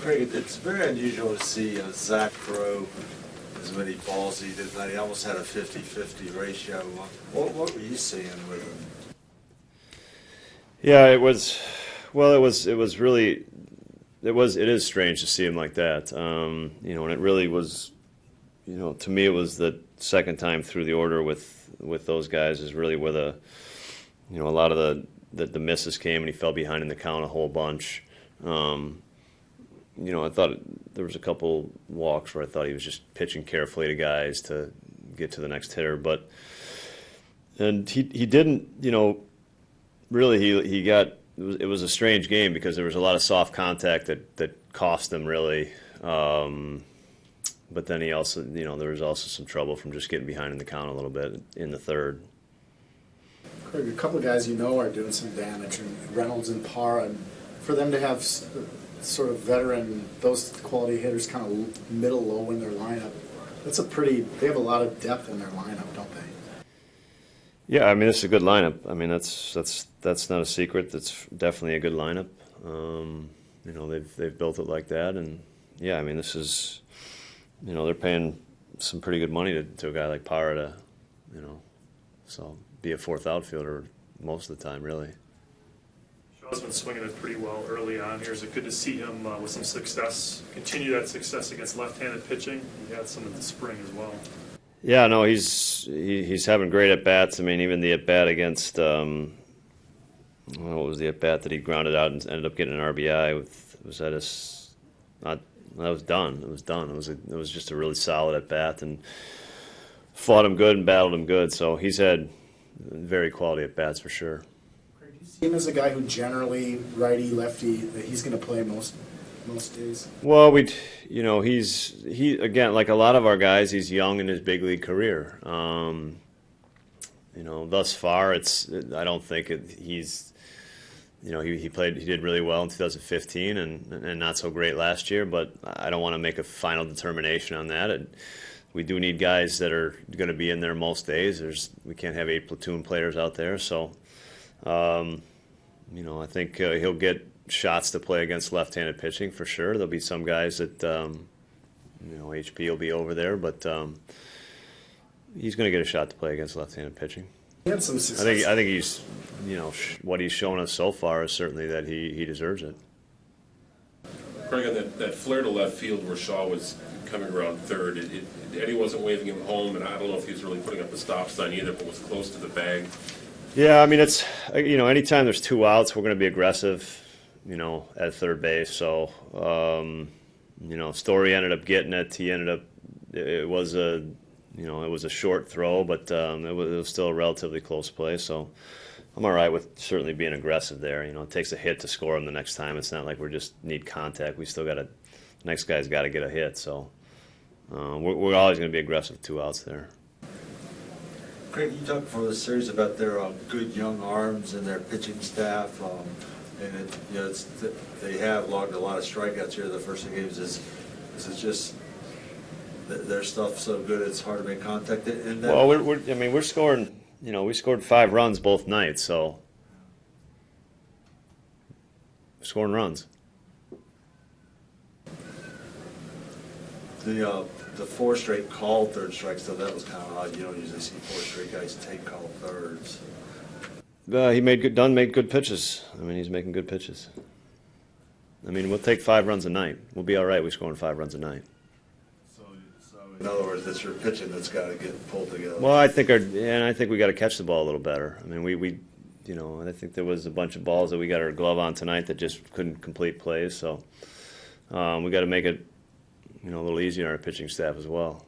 Craig, it's very unusual to see Zach throw as many balls as he did tonight. He almost had a 50-50 ratio. What were you seeing with him? Yeah, it was. Well, it was really. It is strange to see him like that. You know, and it really was. You know, to me, it was the second time through the order with those guys is really where the. You know, a lot of the misses came, and he fell behind in the count a whole bunch. You know, I thought there was a couple walks where I thought he was just pitching carefully to guys to get to the next hitter, and he didn't. You know, really he got. It was a strange game because there was a lot of soft contact that cost him really. But then he also, you know, there was also some trouble from just getting behind in the count a little bit in the third. Craig, a couple of guys you know are doing some damage, and Reynolds and Parr, and for them to have sort of veteran, those quality hitters kind of middle low in their lineup, that's a pretty. They have a lot of depth in their lineup, don't they? Yeah, I mean, it's a good lineup. I mean, that's not a secret. That's definitely a good lineup. You know, they've built it like that, and yeah, I mean, this is, you know, they're paying some pretty good money to a guy like Parra to, you know, so be a fourth outfielder most of the time, really. Shaw's been swinging it pretty well early on here. Is it good to see him with some success, continue that success against left-handed pitching? He had some in the spring as well. Yeah, no, he's having great at bats. I mean, even the at bat against what was the at bat that he grounded out and ended up getting an RBI with? Was that his? Not that was done. It was done. It was just a really solid at bat and fought him good and battled him good. So he's had very quality at bats for sure. Do you see him as a guy who generally righty lefty that he's going to play most days? Well, you know, he again, like a lot of our guys, he's young in his big league career. You know, thus far, I don't think he's, you know, he did really well in 2015 and not so great last year, but I don't want to make a final determination on that. We do need guys that are going to be in there most days. We can't have 8 platoon players out there, so you know, I think he'll get shots to play against left-handed pitching for sure. There'll be some guys that you know, HP will be over there, but he's going to get a shot to play against left-handed pitching. He had some success. I think he's, you know, what he's shown us so far is certainly that he deserves it. Craig, on that flare to left field where Shaw was coming around third, Eddie wasn't waving him home, and I don't know if he was really putting up a stop sign either, but was close to the bag. Yeah, I mean, it's, you know, anytime there's 2 outs, we're going to be aggressive, you know, at third base. So, you know, Story ended up getting it. He ended up, it was a short throw, but it was still a relatively close play. So I'm all right with certainly being aggressive there. You know, it takes a hit to score him the next time. It's not like we just need contact. We still got to, next guy's got to get a hit. So we're always going to be aggressive with 2 outs there. Craig, you talked for the series about their good young arms and their pitching staff, and you know, they have logged a lot of strikeouts here the first 2 games. Is it just their stuff so good it's hard to make contact? Well, we're scoring. You know, we scored 5 runs both nights, so we're scoring runs. The 4 straight called third strikes, though, that was kind of odd. You don't usually see 4 straight guys take called thirds. He made good pitches. I mean, he's making good pitches. I mean, we'll take 5 runs a night. We'll be all right. We're scoring 5 runs a night. So in other words, it's your pitching that's got to get pulled together. Well, I think we got to catch the ball a little better. I mean, we you know, I think there was a bunch of balls that we got our glove on tonight that just couldn't complete plays. So we got to make it, you know, a little easier on our pitching staff as well.